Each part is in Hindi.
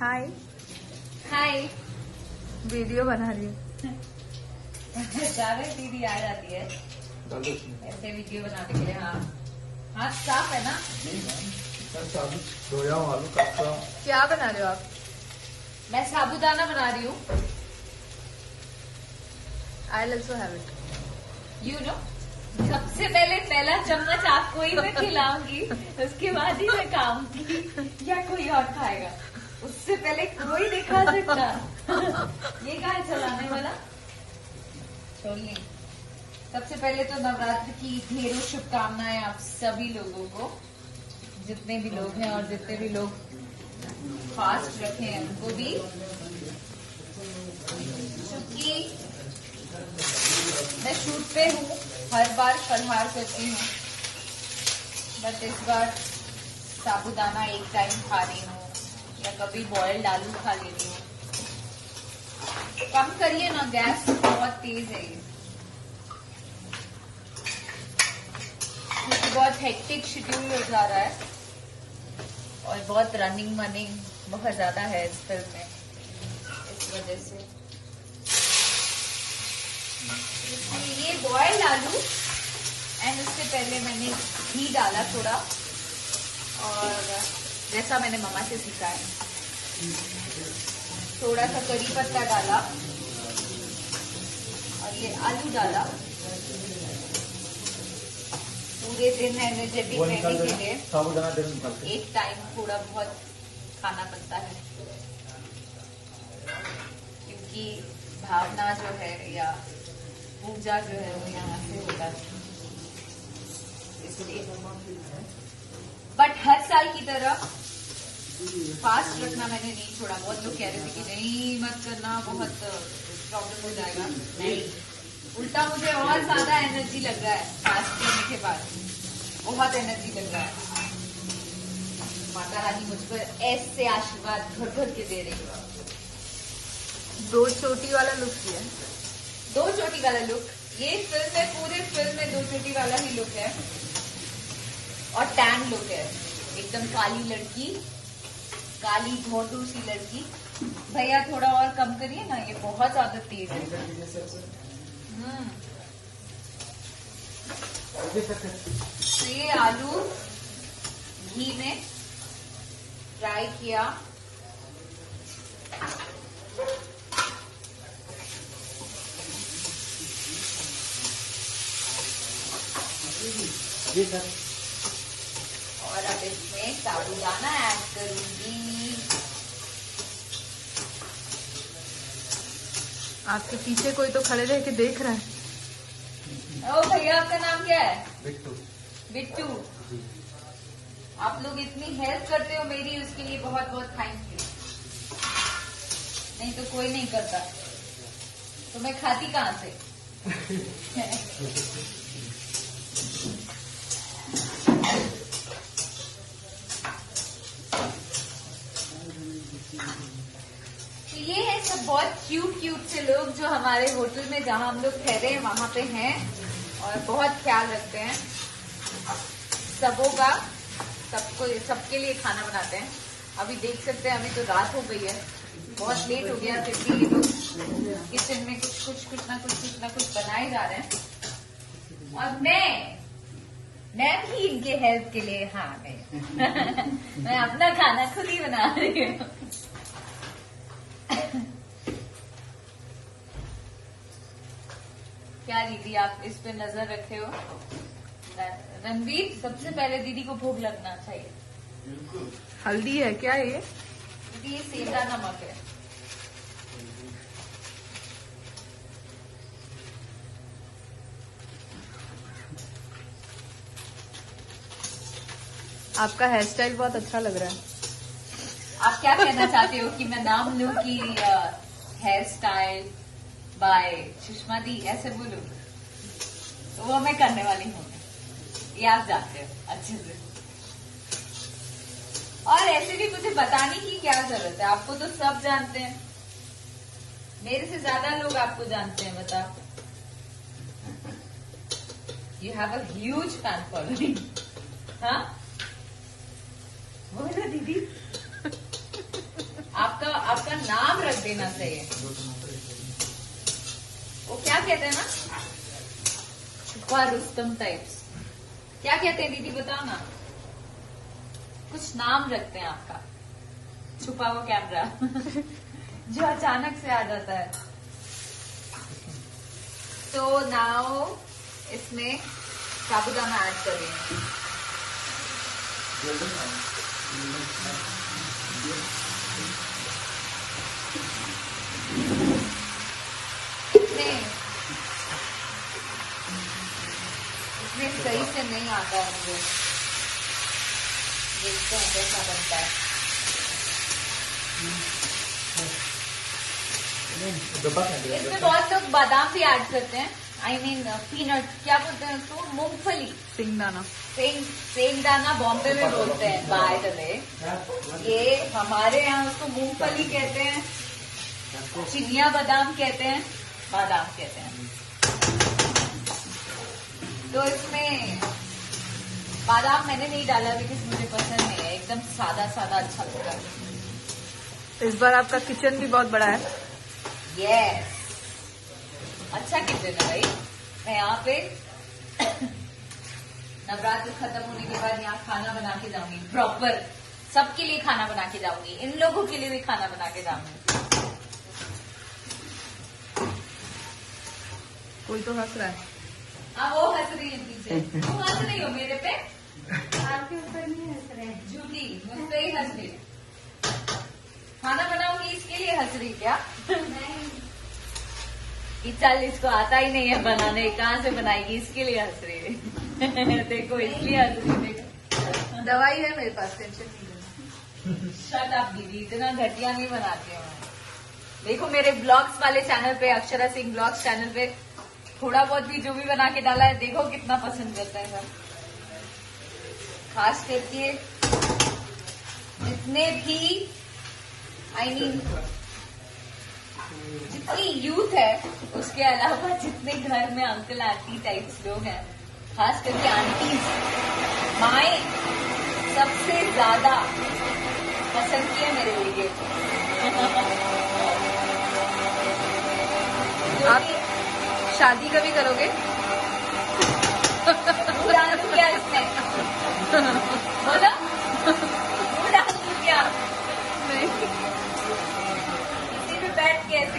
हाय हाय। वीडियो बना रही हूँ। जावे दीदी आ जाती है ऐसे वीडियो बनाने के लिए। हाँ, हाथ साफ है ना? धोया हूँ आलू काटता हूँ। क्या बना रहे हो आप? मैं साबूदाना बना रही हूँ। I also have it. You know, सबसे पहले पहला चम्मच आपको ही मैं खिलाऊंगी, उसके बाद ही मैं खाऊंगी या कोई और खाएगा। उससे पहले कोई नहीं खा सकता। ये कहाँ है चलाने वाला? छोड़िए। सबसे पहले तो नवरात्र की ढेरों शुभकामनाएं आप सभी लोगों को, जितने भी लोग हैं और जितने भी लोग फास्ट रखे हैं उनको भी। क्योंकि मैं शूट पे हूँ, हर बार फलहार करती हूँ, बट इस बार साबूदाना एक टाइम खा रही हूँ या कभी बॉइल्ड आलू खा लेती हूँ। कम करिए ना, गैस बहुत तेज है ये। बहुत हेक्टिक शेड्यूल हो जा रहा है और बहुत रनिंग मनिंग बहुत ज्यादा है इस फिल्म में, इस वजह से। ये बॉइल्ड आलू एंड उससे पहले मैंने घी डाला थोड़ा, और जैसा मैंने मम्मा से सीखा है थोड़ा सा करी पत्ता डाला और ये आलू डाला। पूरे दिन एनर्जेटिक रहने के लिए एक टाइम थोड़ा बहुत खाना पड़ता है, क्योंकि भावना जो है या पूजा जो है वो यहाँ से होता है, इसलिए। बट हर साल की तरह फास्ट रखना मैंने नहीं छोड़ा। बहुत लोग कह रहे थे कि नहीं मत करना, बहुत प्रॉब्लम हो जाएगा। नहीं, उल्टा मुझे और ज्यादा एनर्जी लग रहा है फास्ट करने के बाद, बहुत एनर्जी लग रहा है। माता रानी मुझ पर ऐसे आशीर्वाद भर भर के दे रही है। 2 चोटी वाला लुक किया। 2 चोटी वाला लुक, ये फिल्म में, पूरे फिल्म में 2 चोटी वाला ही लुक है और टैन लुक है, एकदम काली लड़की, काली भोंदू सी लड़की। भैया थोड़ा और कम करिए ना, ये बहुत ज्यादा तेज है। तो ये आलू घी में फ्राई किया, और अब इसमें साबूदाना ऐड करूंगी। आपके पीछे कोई तो खड़े रह के देख रहा है। ओ भैया, आपका नाम क्या है? बिट्टू। बिट्टू। आप लोग इतनी हेल्प करते हो मेरी, उसके लिए बहुत बहुत थैंक यू। नहीं तो कोई नहीं करता, तो मैं खाती कहाँ से? तो ये है सब बहुत क्यूट से लोग जो हमारे होटल में, जहाँ हम लोग ठहरे हैं वहां पे हैं और बहुत ख्याल रखते हैं सबों का, सबके लिए खाना बनाते हैं। अभी देख सकते हैं, अभी तो रात हो गई है, बहुत लेट हो गया, फिर भी ये लोग किचन में कुछ ना कुछ बनाए जा रहे हैं। और मैं भी इनके हेल्प के लिए, हाँ मैं अपना खाना खुद ही बना रही हूँ। क्या दीदी आप इस पे नजर रखे हो? रणवीर, सबसे पहले दीदी को भूख लगना चाहिए। हल्दी है क्या ये? दीदी ये सेंधा नमक है। आपका हेयर स्टाइल बहुत अच्छा लग रहा है। आप क्या कहना चाहते हो कि मैं नाम लूं कि हेयर स्टाइल बाय सुषमा दी, ऐसे बोलूं? तो वो मैं करने वाली हूँ, ये आप जानते हो अच्छे से। और ऐसे भी मुझे बताने की क्या जरूरत है, आपको तो सब जानते हैं, मेरे से ज्यादा लोग आपको जानते हैं। बता, you have a huge fan following. हाँ बोलो दीदी, आपका आपका नाम रख देना चाहिए। वो क्या कहते हैं ना, छुपा रुस्तम टाइप्स, क्या कहते हैं दीदी बताओ ना, कुछ नाम रखते हैं आपका, छुपा हुआ कैमरा जो अचानक से आ जाता है। तो नाउ इसमें साबुदाना ऐड करेंगे। इसमें सही से नहीं आता है मुझे, देखते हैं कैसा बनता है। इसमें बहुत लोग बादाम भी ऐड करते हैं, आई मीन पीनट, क्या बोलते हैं उसको, मूंगफली, सिंगदाना। सेंगदाना बॉम्बे में बोलते हैं बाय द वे, ये हमारे यहाँ उसको मूंगफली कहते हैं, चिनिया बादाम कहते हैं, बादाम कहते हैं। तो इसमें बादाम मैंने नहीं डाला बिकॉज मुझे पसंद नहीं है, एकदम सादा सादा अच्छा लगता है। इस बार आपका किचन भी बहुत बड़ा है। यस, अच्छा किचन है भाई। मैं यहाँ पे नवरात्र खत्म होने के बाद यहाँ खाना बना के जाऊंगी, प्रॉपर सबके लिए खाना बना के जाऊंगी, इन लोगों के लिए भी खाना बना के जाऊंगी। कोई तो हंस रहा है। हाँ वो हंस रही है पीछे, तुम हंस रही हो मेरे पे, आपके ऊपर नहीं हंस रहे हैं। झूठी मुझ पे ही हंस रही है। खाना बनाऊंगी इसके लिए हंस रही क्या? नहीं, कि चल इसको आता ही नहीं है बनाने, कहाँ से बनाएगी, इसके लिए हंस रही है देखो इसलिए हंस रही है, देखो दवाई है मेरे पास, टेंशन नहीं लेना। शट अप दीदी, इतना घटिया नहीं बनाती हूँ मैं। देखो मेरे ब्लॉग्स वाले चैनल पे, अक्षरा सिंह ब्लॉग्स चैनल पे थोड़ा बहुत भी जो भी बना के डाला है, देखो कितना पसंद करता है सब। खास करके जितने भी आई मीन जितनी यूथ है, उसके अलावा जितने घर में अंकल आंटी टाइप्स लोग हैं, खास करके आंटीज, माए सबसे ज्यादा पसंद किए मेरे लिए। आप शादी कभी करोगे? डाल दूं क्या इसमें, बोलो डाल दूं क्या? इसी पे बैठ के ऐसे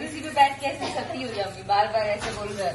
इसी पे बैठ के ऐसे सती हो जाऊंगी, बार बार ऐसे बोल रहा है।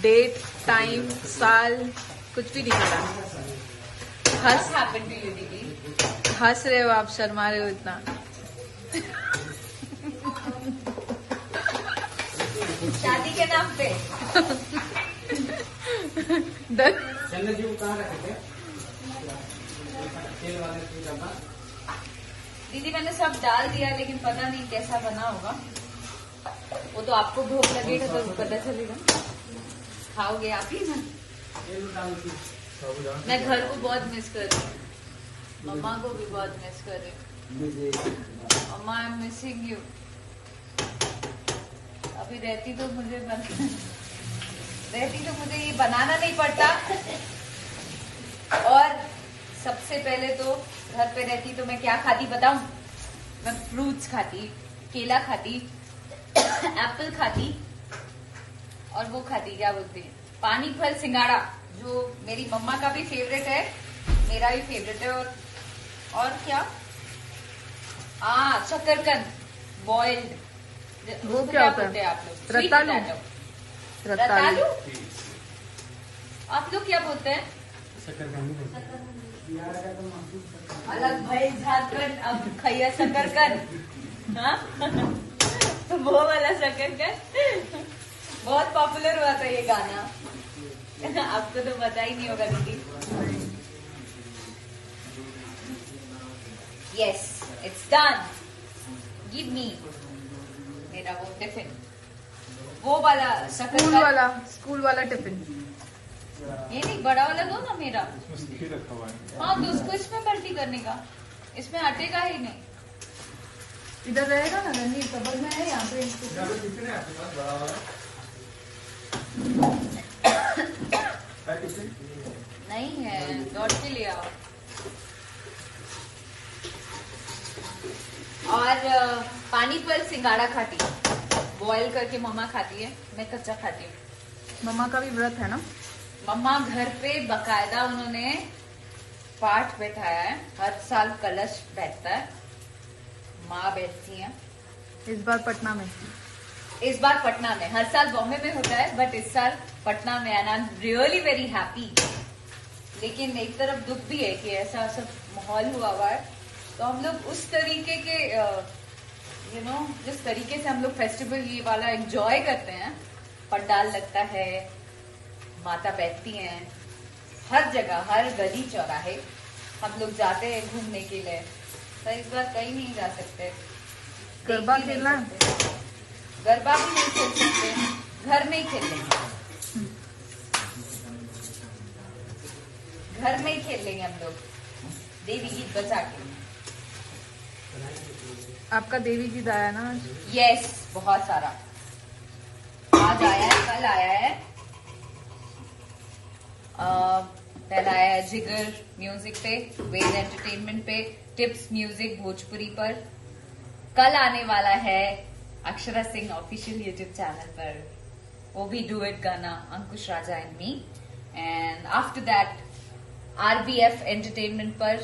डेट, टाइम, साल कुछ भी नहीं पता। What's happened to you, दीदी? हंस रहे हो आप, शर्मा रहे हो इतना। शादी के नाम पे डर। दीदी मैंने सब डाल दिया, लेकिन पता नहीं कैसा बना होगा, वो तो आपको भूख लगेगा तो पता चलेगा। खाओगे आप ही ना। मैं घर को बहुत मिस कर रही हूँ, मम्मा को भी बहुत मिस कर रही हूँ। मम्मा आई एम मिसिंग यू। अभी रहती तो मुझे ये बनाना नहीं पड़ता, और सबसे पहले तो घर पे रहती तो मैं क्या खाती बताऊं? मैं फ्रूट्स खाती, केला खाती, एप्पल खाती, और वो खाती क्या बोलते हैं, पानी फल सिंगाड़ा, जो मेरी मम्मा का भी फेवरेट है, मेरा भी फेवरेट है। और क्या, शकरकंद बॉइल्ड, वो क्या होता है? आप लोग? रतालू। रतालू आप लोग क्या बोलते हैं? अलग भाई झारखंड, अब खैया शकरकंद। हाँ तो वो वाला शकरकंद बहुत पॉपुलर हुआ था ये गाना, आपको तो पता ही नहीं होगा दीदी। Yes it's done, give me मेरा वो टिफिन, वो वाला स्कूल वाला टिफिन। ये नहीं, बड़ा वाला दो ना मेरा। हाँ तो उसको इसमें भर्ती करने का, इसमें हटेगा ही नहीं। इधर रहेगा ना रणवीर, कबर में है यहाँ पे। नहीं है, लौट के ले आओ। पानी पर सिंगाड़ा खाती है, बॉयल करके मम्मा खाती है, मैं कच्चा खाती हूँ। मम्मा का भी व्रत है ना? मम्मा घर पे बकायदा उन्होंने पाठ बैठाया है, हर साल कलश बैठता है, माँ बैठती है। इस बार पटना में। इस बार पटना में, हर साल बॉम्बे में होता है बट इस साल पटना में, and I am really very happy. लेकिन एक तरफ दुख भी है कि ऐसा सब माहौल हुआ है, तो हम लोग उस तरीके के जिस तरीके से हम लोग फेस्टिवल ये वाला एंजॉय करते हैं, पंडाल लगता है, माता बैठती हैं, हर जगह हर गली चौराहे हम लोग जाते हैं घूमने के लिए, तो इस बार कहीं नहीं जा सकते। गरबा देख भी नहीं खेलना है? सकते। गरबा भी नहीं खेल सकते, घर में ही खेल लेंगे, घर में ही खेल लेंगे हम लोग देवी गीत बजा के। आपका देवी गीत आया ना आज? यस, बहुत सारा आज आया है, कल आया है। पहला आया है जिगर म्यूजिक पे, वेद एंटरटेनमेंट पे, टिप्स म्यूजिक भोजपुरी पर। कल आने वाला है Akshara Singh official YouTube channel पर, वो भी डू इट गाना, Ankush Raja and me. And after that RBF entertainment पर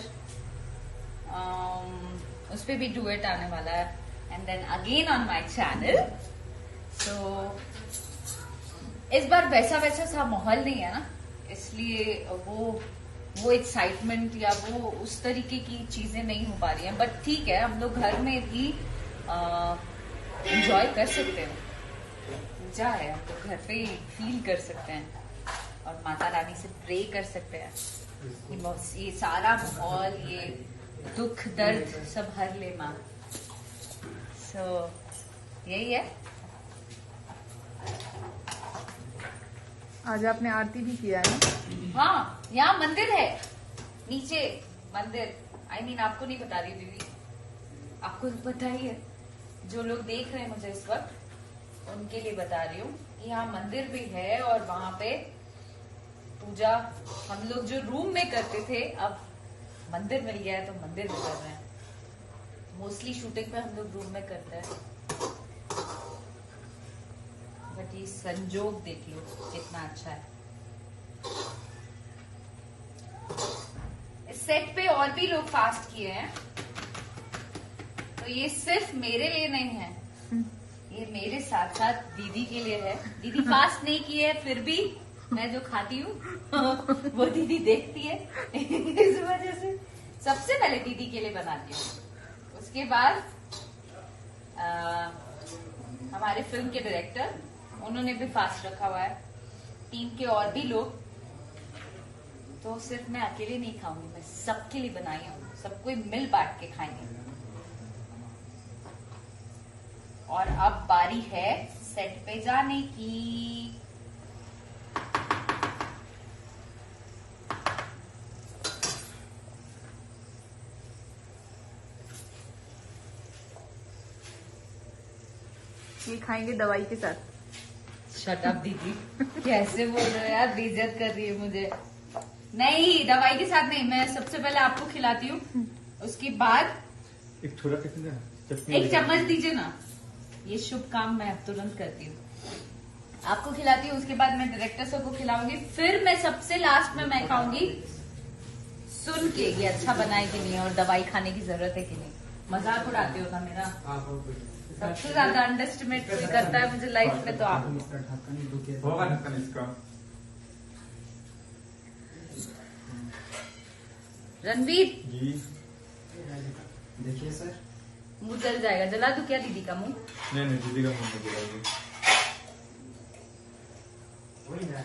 उस पे भी डू इट आने वाला है, and then again on my channel. So इस बार वैसा सा माहौल नहीं है ना, इसलिए वो एक्साइटमेंट या वो उस तरीके की चीजें नहीं हो पा रही हैं। बट ठीक है, हम लोग घर में भी एंजॉय कर सकते हैं, पूजा है, हम लोग घर पे फील कर सकते हैं और माता रानी से प्रे कर सकते हैं कि ये सारा माहौल, ये दुख दर्द सब हर ले माँ। सो यही है। आज आपने आरती भी किया है ना? हाँ, यहाँ मंदिर है, नीचे मंदिर। I mean, आपको नहीं बता रही दीदी, आपको तो पता ही है, जो लोग देख रहे हैं मुझे इस वक्त उनके लिए बता रही हूँ। यहाँ मंदिर भी है और वहां पे पूजा हम लोग जो रूम में करते थे, अब मंदिर मिल गया है तो मंदिर में कर रहे हैं। मोस्टली शूटिंग पे हम लोग रूम में करते हैं, बट ये संजोग देख लो कितना अच्छा है। इस सेट पे और भी लोग फास्ट किए हैं, तो ये सिर्फ मेरे लिए नहीं है, ये मेरे साथ साथ दीदी के लिए है। दीदी फास्ट नहीं की है, फिर भी मैं जो खाती हूँ वो दीदी देखती है इस वजह से सबसे पहले दीदी के लिए बनाती हूँ। उसके बाद हमारे फिल्म के डायरेक्टर, उन्होंने भी फास्ट रखा हुआ है, टीम के और भी लोग। तो सिर्फ मैं अकेले नहीं खाऊंगी, मैं सबके लिए बनाई हूँ, सबको मिल बांट के खाएंगे। और अब बारी है सेट पे जाने की। ये खाएंगे दवाई के साथ। शट अप दीदी, कैसे बोल रहे हो यार, बेइज्जत कर रही है मुझे। नहीं, दवाई के साथ नहीं, मैं सबसे पहले आपको खिलाती हूँ, उसके बाद एक छोटा एक चम्मच दीजिए ना, ये शुभ काम मैं तुरंत करती हूँ। आपको खिलाती हूँ, उसके बाद मैं डायरेक्टर सर को खिलाऊंगी, फिर मैं सबसे लास्ट में मैं खाऊंगी सुन के ये अच्छा बनाए कि नहीं और दवाई खाने की जरूरत है कि नहीं। मजाक उड़ाते हो ना मेरा, सबसे ज्यादा अंडरस्टिमेट कोई करता है मुझे लाइफ में तो आप। होगा ढक्कन इसका। रणवीर जी देखिए सर, मुंह जल जाएगा, जला दूं क्या दीदी का मुंह? नहीं नहीं, दीदी का मुंह में गिराएगी। वही ना।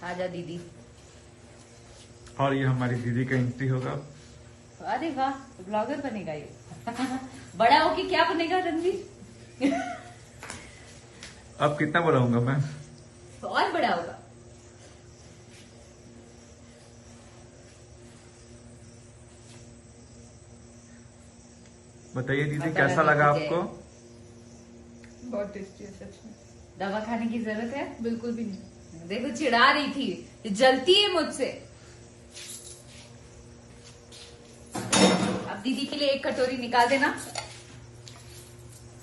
आजा दीदी। और ये हमारी दीदी का एंट्री होगा। अरे वाह, ब्लॉगर बनेगा ये बड़ा होके क्या बनेगा रणवीर? अब कितना बड़ा होऊंगा मैं? और बड़ा होगा। बताइए दीदी, पता कैसा नहीं लगा मुझे। आपको? बहुत टेस्टी है सच में। दवा खाने की जरूरत है? बिल्कुल भी नहीं। देखो चिढ़ा रही थी, जलती है मुझसे। अब दीदी के लिए एक कटोरी निकाल देना।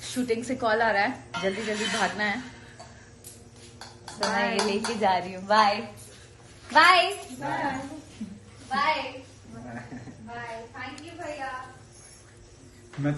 शूटिंग से कॉल आ रहा है, जल्दी जल्दी भागना है, तो मैं ये लेके जा रही हूँ। Bye bye bye bye. Thank you भैया। मैं तो